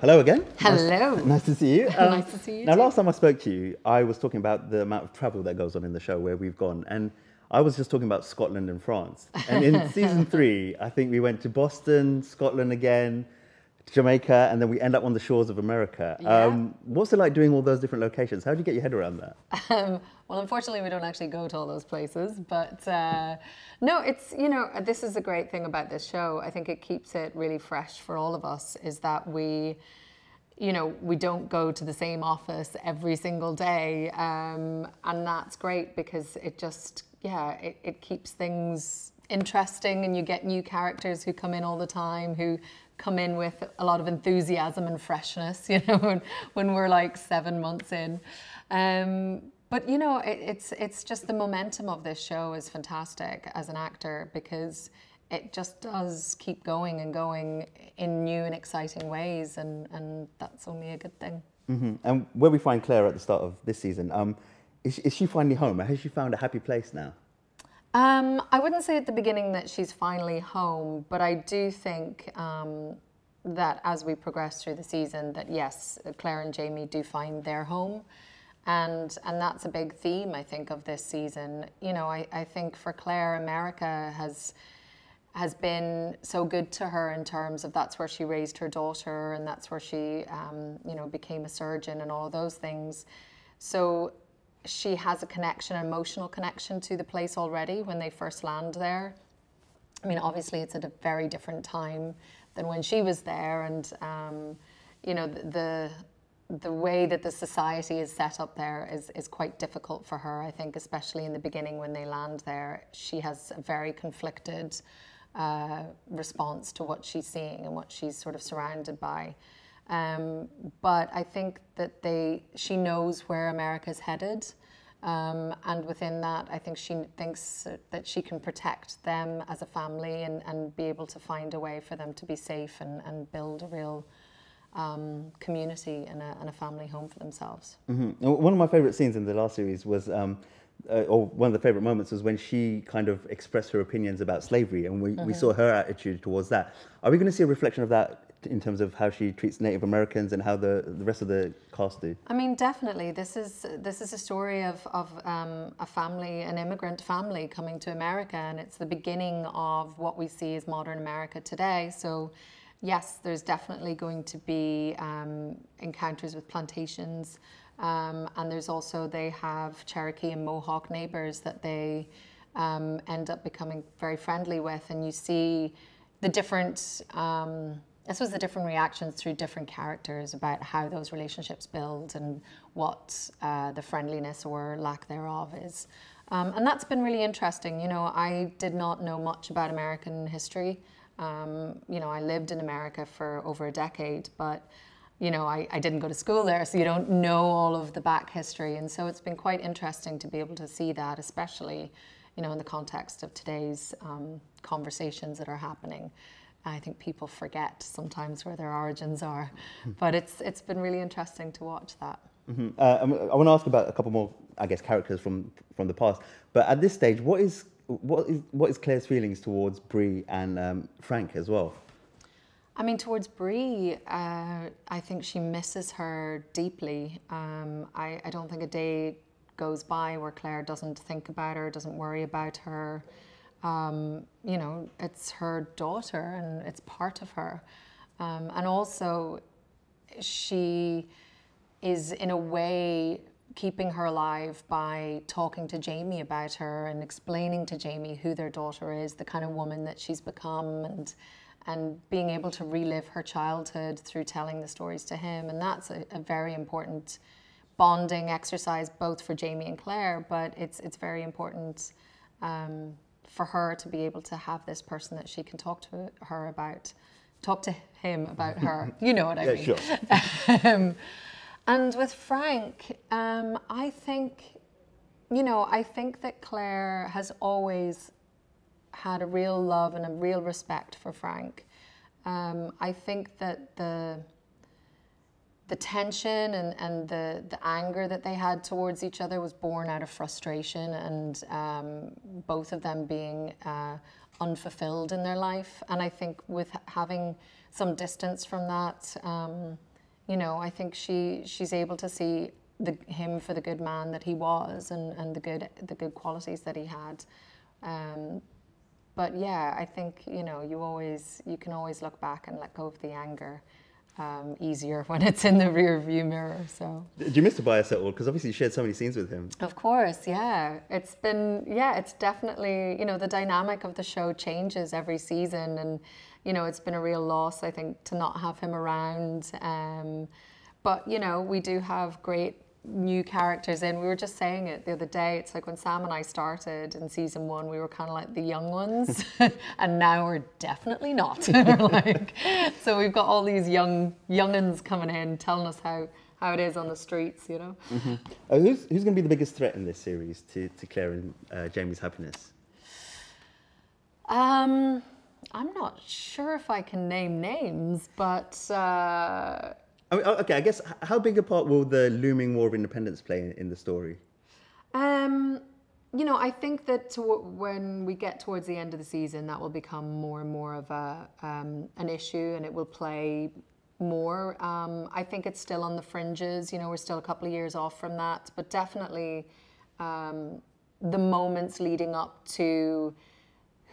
Hello again. Hello. Nice to see you. Nice to see you Now, too. last time I spoke to you, I was talking about the amount of travel that goes on in the show, where we've gone, and I was just talking about Scotland and France. And in season 3, I think we went to Boston, Scotland again, Jamaica, and then we end up on the shores of America. Yeah. What's it like doing all those different locations? How do you get your head around that? Well, unfortunately, we don't actually go to all those places, but no, it's, this is the great thing about this show. I think it keeps it really fresh for all of us, is that we don't go to the same office every single day. And that's great because it just, it keeps things interesting, and you get new characters who come in all the time, who come in with a lot of enthusiasm and freshness, when we're like 7 months in. But it's just the momentum of this show is fantastic as an actor, because it just does keep going and going in new and exciting ways, and that's only a good thing. Mm-hmm. And where we find Claire at the start of this season, is she finally home? Has she found a happy place now? I wouldn't say at the beginning that she's finally home, but I do think that as we progress through the season, that yes, Claire and Jamie do find their home. And that's a big theme, I think, of this season. I think for Claire, America has been so good to her in terms of that's where she raised her daughter, and that's where she, became a surgeon and all of those things. So she has a connection, an emotional connection to the place already when they first land there. I mean, obviously it's at a very different time than when she was there, and the way that the society is set up there is quite difficult for her, I think, especially in the beginning when they land there. She has a very conflicted response to what she's seeing and what she's sort of surrounded by. But I think that she knows where America's headed. And within that, I think she thinks that she can protect them as a family and be able to find a way for them to be safe and build a real community and a family home for themselves. Mm-hmm. One of my favourite scenes in the last series was, or one of the favourite moments was when she kind of expressed her opinions about slavery, and we saw her attitude towards that. Are we going to see a reflection of that in terms of how she treats Native Americans and how the rest of the cast do? I mean, definitely. This is a story of a family, an immigrant family coming to America, and it's the beginning of what we see as modern America today. So yes, there's definitely going to be encounters with plantations, and there's also, they have Cherokee and Mohawk neighbors that they end up becoming very friendly with, and you see the different, the different reactions through different characters about how those relationships build and what the friendliness or lack thereof is. And that's been really interesting. I did not know much about American history. I lived in America for over a decade, but I didn't go to school there, so you don't know all of the back history. And so it's been quite interesting to be able to see that, especially, in the context of today's conversations that are happening. I think people forget sometimes where their origins are, but it's been really interesting to watch that. Mm-hmm. I want to ask about a couple more, I guess, characters from the past. But at this stage, what is Claire's feelings towards Bree and Frank as well? I mean, towards Bree, I think she misses her deeply. I don't think a day goes by where Claire doesn't think about her, doesn't worry about her. It's her daughter and it's part of her. And also, she is in a way keeping her alive by talking to Jamie about her and explaining to Jamie who their daughter is, the kind of woman that she's become, and being able to relive her childhood through telling the stories to him. And that's a very important bonding exercise, both for Jamie and Claire, but it's very important for her to be able to have this person that she can talk to him about her. You know what I mean? Sure. And with Frank, I think that Claire has always had a real love and a real respect for Frank. I think that the tension and the anger that they had towards each other was born out of frustration and both of them being unfulfilled in their life. And I think with having some distance from that, you know, I think she's able to see him for the good man that he was, and the good qualities that he had. But yeah, I think, you know, you can always look back and let go of the anger easier when it's in the rear view mirror. So do you miss Tobias at all? Because obviously you shared so many scenes with him. of course, yeah. It's definitely, you know, the dynamic of the show changes every season, and, you know, it's been a real loss, I think, to not have him around. But, you know, we do have great new characters in. We were just saying it the other day. It's like when Sam and I started in season 1, we were kind of like the young ones, and now we're definitely not. Like, so we've got all these young'uns coming in, telling us how it is on the streets, you know. Mm-hmm. Who's going to be the biggest threat in this series to Claire and Jamie's happiness? I'm not sure if I can name names, but. I mean, okay, I guess, how big a part will the looming War of Independence play in the story? You know, I think that when we get towards the end of the season, that will become more and more of an issue, and it will play more. I think it's still on the fringes. You know, we're still a couple of years off from that, but definitely the moments leading up to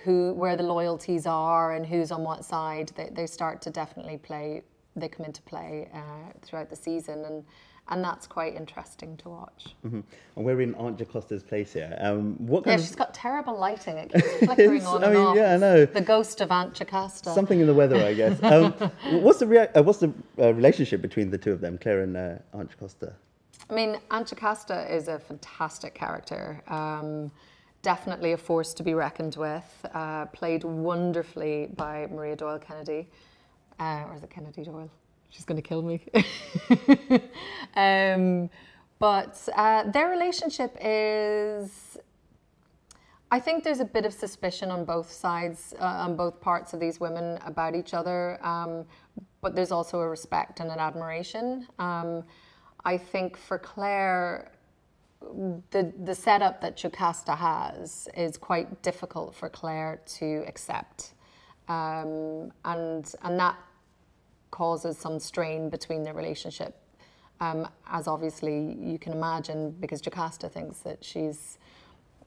where the loyalties are and who's on what side, they start to definitely play. They come into play throughout the season, and that's quite interesting to watch. Mm-hmm. And we're in Aunt Jacosta's place here. What kind she's got terrible lighting. It keeps flickering on and off. Yeah, I know. The ghost of Aunt Jacosta. Something in the weather, I guess. What's the relationship between the two of them, Claire and Aunt Jacosta? I mean, Aunt Jocasta is a fantastic character. Definitely a force to be reckoned with. Played wonderfully by Maria Doyle Kennedy. Or is it Kennedy Doyle? She's going to kill me. But their relationship is... I think there's a bit of suspicion on both sides, on both parts of these women about each other. But there's also a respect and an admiration. I think for Claire, the setup that Jocasta has is quite difficult for Claire to accept. And that causes some strain between their relationship, as obviously you can imagine, because Jocasta thinks that she's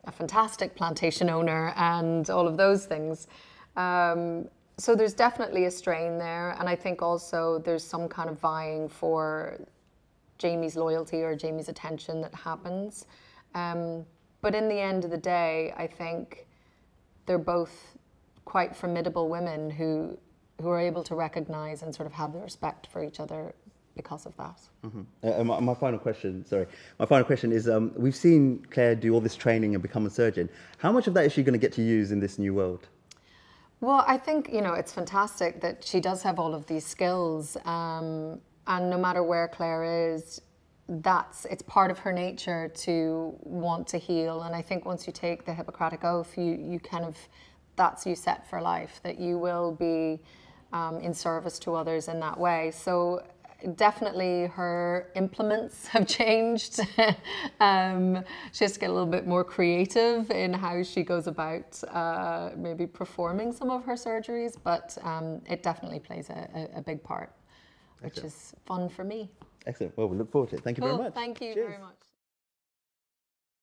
a fantastic plantation owner and all of those things. So there's definitely a strain there, and I think also there's some kind of vying for Jamie's loyalty or Jamie's attention that happens. But in the end of the day, I think they're both quite formidable women who are able to recognise and sort of have the respect for each other because of that. Mm-hmm. My final question is, we've seen Claire do all this training and become a surgeon. How much of that is she going to get to use in this new world? Well, I think, you know, it's fantastic that she does have all of these skills, and no matter where Claire is, it's part of her nature to want to heal. And I think once you take the Hippocratic Oath, you kind of, that's you set for life, that you will be in service to others in that way. So definitely her implements have changed. She has to get a little bit more creative in how she goes about maybe performing some of her surgeries, but it definitely plays a big part, which is fun for me. Excellent. Well, we look forward to it. Thank you very much. Thank you Cheers. very much.